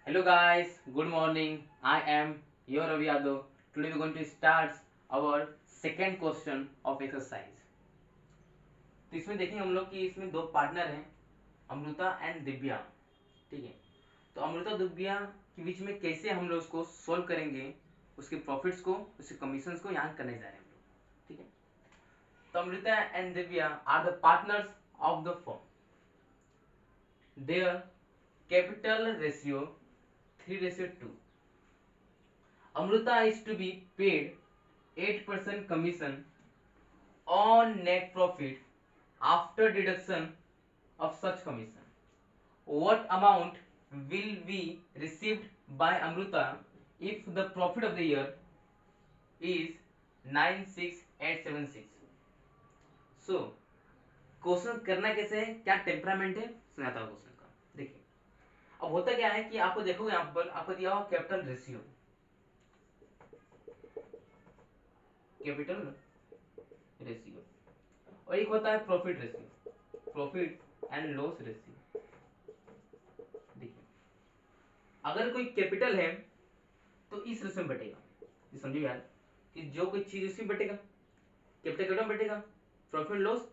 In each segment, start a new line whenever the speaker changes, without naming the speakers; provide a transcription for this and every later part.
Hello guys, good morning. I am your Ravi Yadav. Today we are going to start our second question of exercise. तो इसमें देखेंगे हम लोग कि इसमें दो पार्टनर हैं, अमृता एंड दिव्या. ठीक है, तो अमृता दिव्या के बीच में कैसे हम लोग उसको सोल्व करेंगे, उसके प्रॉफिट्स को, उसके कमीशंस को यहाँ करने जा रहे हैं हम लोग. ठीक है, तो Amruta and Divya are the partners of the firm. Their capital ratio 3:2. Amruta is to be paid 8% commission on net profit after deduction of such commission. What amount will be received by Amruta if the profit of the year is 96876? So question करना कैसे है, क्या temperament है, सुनाता हूँ question का. देखिए, अब होता क्या है कि आपको देखोगे यहाँ पर आपको दिया हुआ कैपिटल रेशियो, कैपिटल रेशियो, और एक होता है profit ratio, profit and loss ratio. देखिए, अगर कोई कैपिटल है तो इस रेशियो में बटेगा. ये समझो यार कि जो कोई चीज उसमें बटेगा, कैपिटल में बटेगा, प्रॉफिट लॉस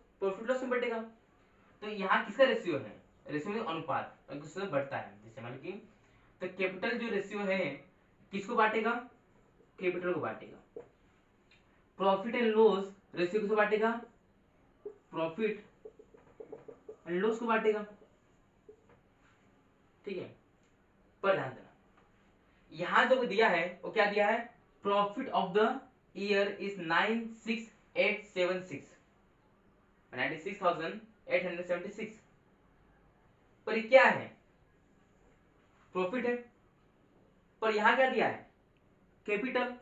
में बटेगा. तो यहाँ किसका रेशियो है, रेशियो में अनुपात, अगर उसमें बढ़ता है. जैसे मान लीजिए तो कैपिटल जो रेशियो है किसको बांटेगा, कैपिटल को बांटेगा. प्रॉफिट एंड लॉस रेशियो किसको बांटेगा, प्रॉफिट एंड लॉस को बांटेगा. ठीक है, पर ध्यान देना यहां जो दिया है वो क्या दिया है, profit of the year is 96876, 96,876. पर ये क्या है, प्रॉफिट है. पर यहां क्या दिया है, कैपिटल.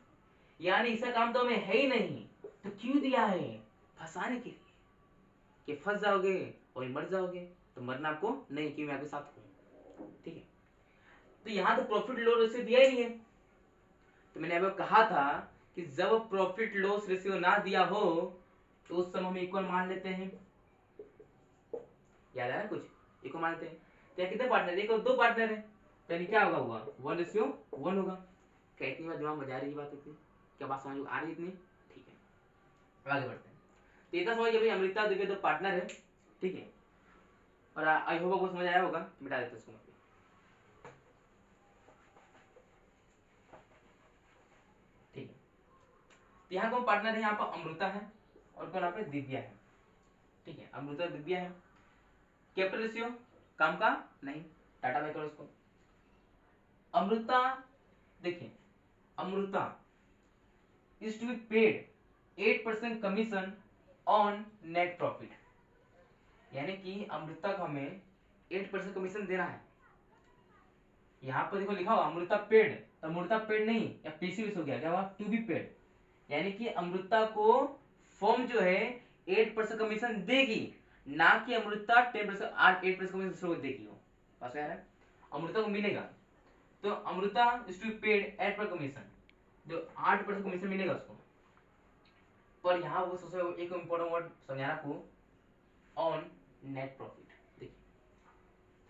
यानी इसका काम तो हमें है ही नहीं, तो क्यों दिया है, फंसाने के लिए कि फंस जाओगे और मर जाओगे. तो मरना आपको नहीं, कि मैं आपके साथ हूं. ठीक है, तो यहां तो प्रॉफिट लॉस रेशियो दिया ही नहीं है. तो मैंने अभी कहा था कि जब प्रॉफिट लॉस रेशियो ना दिया हो तो उस समय हम इक्वल मान लेते हैं. याद है ना कुछ, इक्वल मान लेते हैं. तो कितने पार्टनर, एक और दो पार्टनर है, तो यानी क्या होगा, 1:1 होगा. क्या इतनी बात दिमाग में जा रही बात, इतनी क्या बात समझ आ रही इतनी. ठीक है, आगे बढ़ते हैं. तो इतना समझिए भाई, अमृता दिव्या दो पार्टनर है. ठीक है, और आई होप आपको समझ आया होगा. मिटा देते हैं इसको. ठीक है, तो यहाँ कौन पार्टनर है, यहाँ पर अमृता है और कौन यहाँ पे दिव्या है. ठीक है, अमृता दिव्या है. कैपिटल रेशियो काम का नहीं, टाटा बाय करो इसको. अमृता, देखिए, Amruta is to be paid 8% commission on net profit. यानी कि अमृता को हमें 8% कमीशन देना है. यहाँ पर देखो लिखा हुआ अमृता पेड, तो अमृता पेड नहीं, या पीसी हो गया, क्या हुआ, टू बी पेड. यानी कि अमृता को फर्म जो है 8% कमीशन देगी, ना कि अमृता 10%, 8% कमीशन देगी. वो पास है, अमृता को मिलेगा. तो Amruta is to paid 8% commission, जो 8% कमीशन मिलेगा उसको. पर यहाँ वो सबसे एक इंपॉर्टेंट वर्ड समझाना आपको, ऑन नेट प्रॉफिट.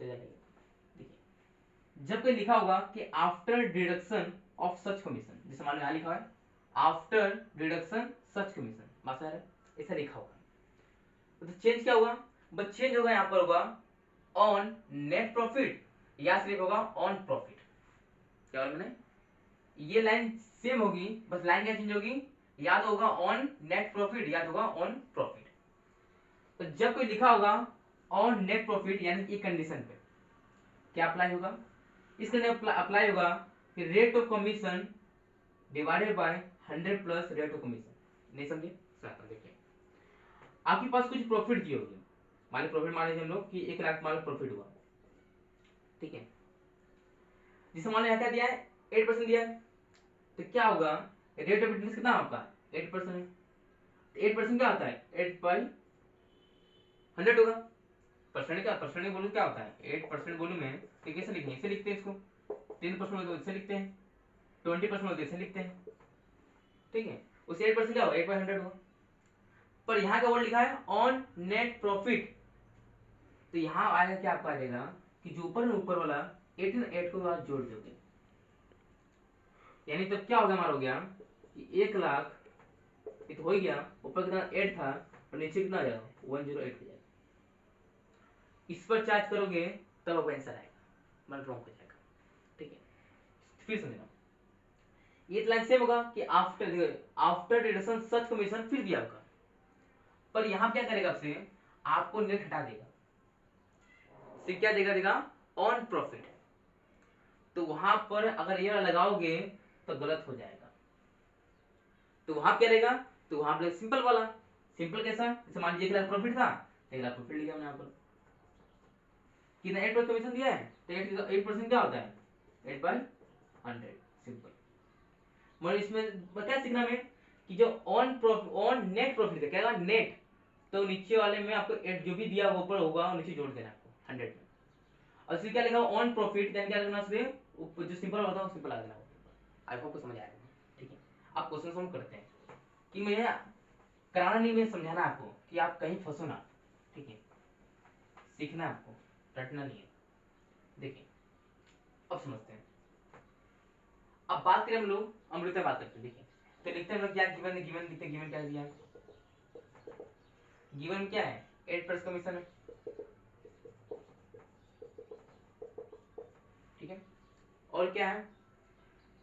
देखिए, जब कोई लिखा होगा कि after deduction of such commission, जैसे मान लो यहाँ लिखा है आफ्टर डिडक्शन सच कमीशन, बात है ऐसा लिखा होगा. तो चेंज क्या होगा, बस चेंज होगा, यहाँ पर होगा ऑन नेट प्रॉफिट, या सिर्फ होगा ऑन प्रॉफिट. क्या बोला मैंने, ये लाइन सेम होगी, बस लाइन क्या चेंज होगी, या तो होगा ऑन नेट प्रॉफिट या तो होगा ऑन प्रॉफिट. तो जब कोई लिखा होगा ऑन नेट प्रॉफिट, यानी कि कंडीशन पे क्या अप्लाई होगा, इसके लिए अप्लाई होगा कि rate of commission divided by 100 plus rate of commission. नहीं समझे, देखिए, आपके पास कुछ प्रॉफिट की होगी, मान लो प्रॉफिट, मान लीजिए हम लोग कि 1 लाख मान लो प्रॉफिट हुआ. ठीक है, जिसे मान लो क्या दिया है, 8% दिया है. तो क्या होगा, रेट ऑफ इंटरेस्ट कितना आपका 8% है. 8% क्या होता है, 8/100 होगा. परसेंट क्या, परसेंट बोलूं क्या होता है, 8% बोलूं मैं तो कैसे लिखेंगे, इसे लिखते हैं इसको. 10% तो इसे लिखते हैं, 20% तो इसे लिखते हैं. ठीक है, उसे 8% क्या होगा, 8/100 होगा. पर यहाँ का वर्ड लिखा है ऑन नेट प्रॉफिट, तो यहाँ आएगा क्या, आपका आ जाएगा कि जो ऊपर वाला 8 ना 8 को आप जोड़ दोगे, यानी तो क्या होगा हमारा, हो गया कि 1,00,000 ये तो हो ही गया, ऊपर कितना 8 था और नीचे कितना आ जाएगा 108 हो जाएगा। इस पर चार्ज करोगे तब आपका आंसर आएगा, मतलब रॉन्ग हो जाएगा। ठीक है, फिर समझना, ये लाइन सेम होगा कि आफ्टर डिडक्शन सच कमीशन फिर दिया होगा, पर यहां क्या करेगा आपसे, आपको नेट हटा देगा, सिर्फ क्या देगा ऑन प्रॉफिट। तो वहां पर अगर ये वाला लगाओगे तो गलत हो जाएगा, तो वहां क्या रहेगा, तो वहां पर सिंपल वाला, सिंपल कैसा, जैसे मान लीजिए 1,00,000 प्रॉफिट था, 1,00,000 प्रॉफिट लिया हमने यहाँ पर, कितना 8% कमीशन दिया है, तो 8% क्या होता है 8/100, सिंपल। मतलब इसमें क्या सीखना है कि जो ऑन नेट प्रॉफिट क्या होगा नेट, तो नीचे वाले में आपको 8 जो भी दिया वो ऊपर होगा नीचे जोड़ देना आपको 100 में, और फिर क्या लिखा ऑन प्रॉफिट, देन क्या करना उसमें ऊपर जो सिंपल होता है वो सिंपल आ देना। आई होप को समझ आएगा। ठीक है, आप क्वेश्चन सॉल्व करते हैं कि मैं कराना नहीं, मैं समझाना आपको कि आप कहीं फंसो ना। ठीक है, सीखना है आपको, रटना नहीं है। देखिए अब समझते हैं, अब बात करें हम लोग अमृता बात करते हैं। देखिए तो लिखते हैं हम लोग क्या, गिवन गिवन लिखते हैं, गिवन क्या दिया, गिवन क्या है 8% कमीशन है। ठीक है, और क्या है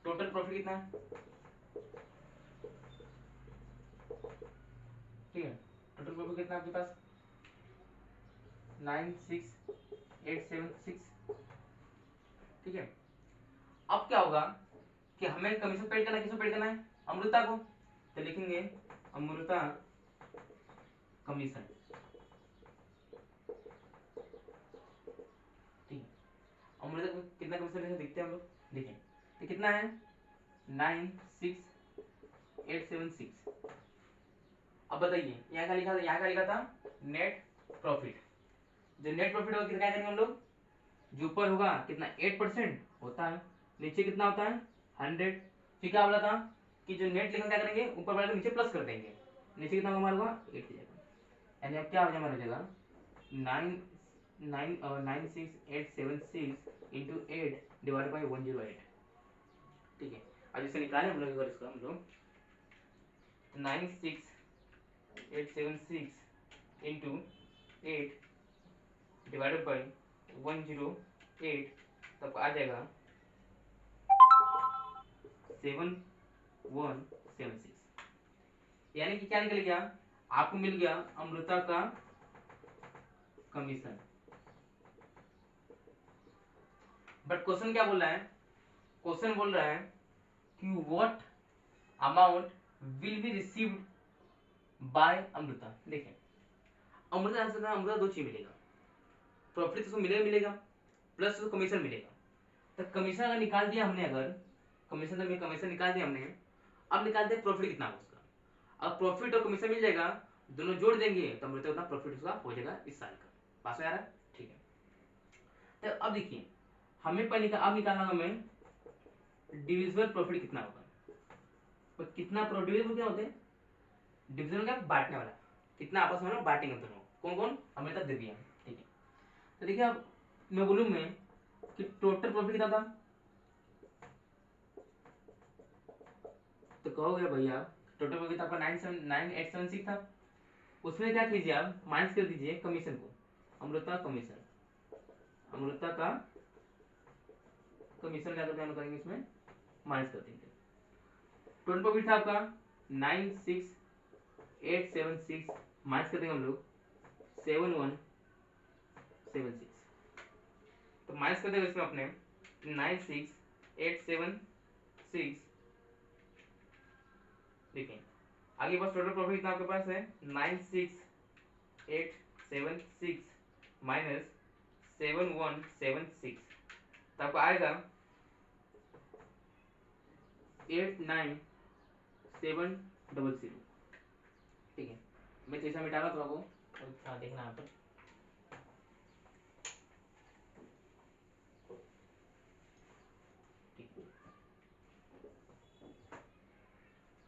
टोटल प्रॉफिट कितना है, ठीक है टोटल प्रॉफिट कितना है आपके पास 96876। ठीक है, अब क्या होगा कि हमें कमीशन पेड करना है, किसको पेड करना है अमृता को, तो लिखेंगे अमृता कमीशन। ठीक है, अमृता को कितना कमीशन देखते हैं हम लोग, देखें तो कितना है 96876। अब बताइए यहाँ क्या लिखा था, यहाँ क्या लिखा था नेट प्रॉफिट, जो नेट प्रॉफिट होगा कितना करेंगे हम लोग, जो ऊपर होगा कितना 8% होता है, नीचे कितना होता है 100। फिर क्या बोला था कि जो नेट लिखा क्या करेंगे ऊपर वाले को नीचे प्लस कर देंगे, नीचे कितना हमारा होगा 8 हो जाएगा, यानी अब क्या हो जाएगा हमारा जगह 96876 इंटू 8 डिवाइड बाई 108। ठीक है, अब इसे निकालें हम लोग, अगर इसको हम लोग 96876 इंटू 8 डिवाइडेड बाई 108, तब आ जाएगा 7176। यानी कि क्या निकल गया, आपको मिल गया अमृता का कमीशन। बट क्वेश्चन क्या बोल रहा है, क्वेश्चन बोल रहा है कि what amount will be received by Amrita. देखें अमृता आंसर था, अमृता दो चीज मिलेगा, प्रॉफिट उसको मिलेगा मिलेगा प्लस उसको कमीशन मिलेगा। तो कमीशन अगर निकाल दिया हमने, अगर कमीशन तो कमीशन निकाल दिया हमने, अब निकालते हैं प्रॉफिट कितना होगा उसका। अब प्रॉफिट और कमीशन मिल जाएगा, दोनों जोड़ देंगे तो अमृता उतना प्रॉफिट उसका हो जाएगा इस साल का। पास में आ रहा है, ठीक है। तो अब देखिए हमें पहले अब निकालना होगा हमें डिविजिबल प्रॉफिट कितना होगा, तो कितना डिविजिबल क्या होते हैं, डिविजन क्या बांटने वाला, कितना आपस में बांटेंगे दोनों, कौन कौन अमृता दिव्या। ठीक है, तो देखिए अब मैं बोलूं मैं कि टोटल प्रॉफिट कितना था, तो कहोगे भैया टोटल प्रॉफिट आपका 9,876 था, उसमें क्या कीजिए आप माइनस कर दीजिए कमीशन को, अमृता कमीशन, अमृता का कमीशन क्या करके हम करेंगे इसमें माइनस कर देंगे। टोटल प्रॉफिट था आपका 96876 माइनस कर देंगे हम लोग 7176, तो माइनस कर देंगे इसमें अपने 96876। देखिए आगे बस टोटल प्रॉफिट कितना आपके पास है 96876 माइनस 7176, तो आपको आएगा 89700। ठीक है, मैं जैसा मिटा रहा तो आपको देखना यहाँ पर। ठीक,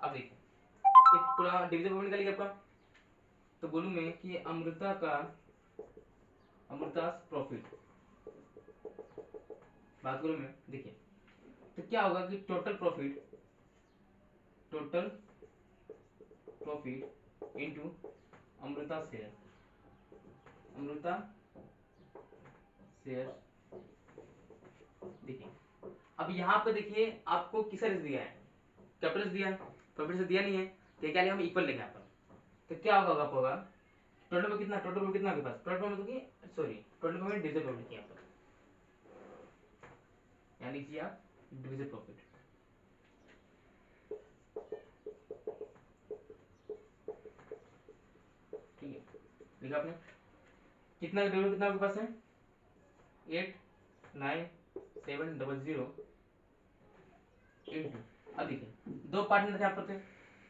अब देखिए एक पूरा डिवीजन फॉर्मूला निकालिए आपका, तो बोलूं मैं कि अमृता का अमृता's प्रॉफिट बात करूँ मैं, देखिए तो क्या होगा कि total profit into Amrita share, Amrita share. देखिए अब यहाँ पे देखिए आपको किस तरह से दिया है, कैपिटल से दिया है, प्रॉफिट से दिया नहीं है, तो क्या लिया हम इक्वल लेंगे यहाँ पर। तो क्या होगा आपको होगा टोटल में कितना, टोटल में कितना आपके पास, टोटल में मतलब सॉरी टोटल में डिविजन प्रॉफिट किया यहाँ पर, यहाँ लिखिए आप डिविजन प्रॉफिट। ठीक है, लिखा आपने कितना डिविजन, कितना आपके पास है 89700 इंटू, अब देखिए दो पार्टनर थे यहाँ पर थे,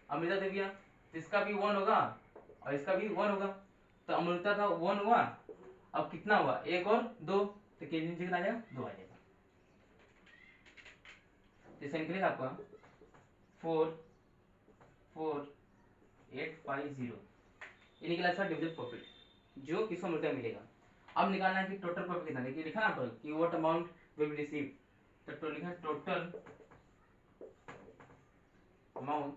अमृता देविया, इसका भी 1 होगा और इसका भी 1 होगा, तो अमृता का 1 हुआ, अब कितना हुआ 1 और 2, तो नीचे कितना आ जाएगा 2 आ जाएगा। तो इसका निकलेगा आपका 44850, ये निकला इसका डिविजन प्रॉफिट जो किसको अमृता मिलेगा। अब निकालना है कि टोटल प्रॉफिट कितना, देखिए लिखा ना पर कि what amount will be receive, तो लिखा टोटल अमाउंट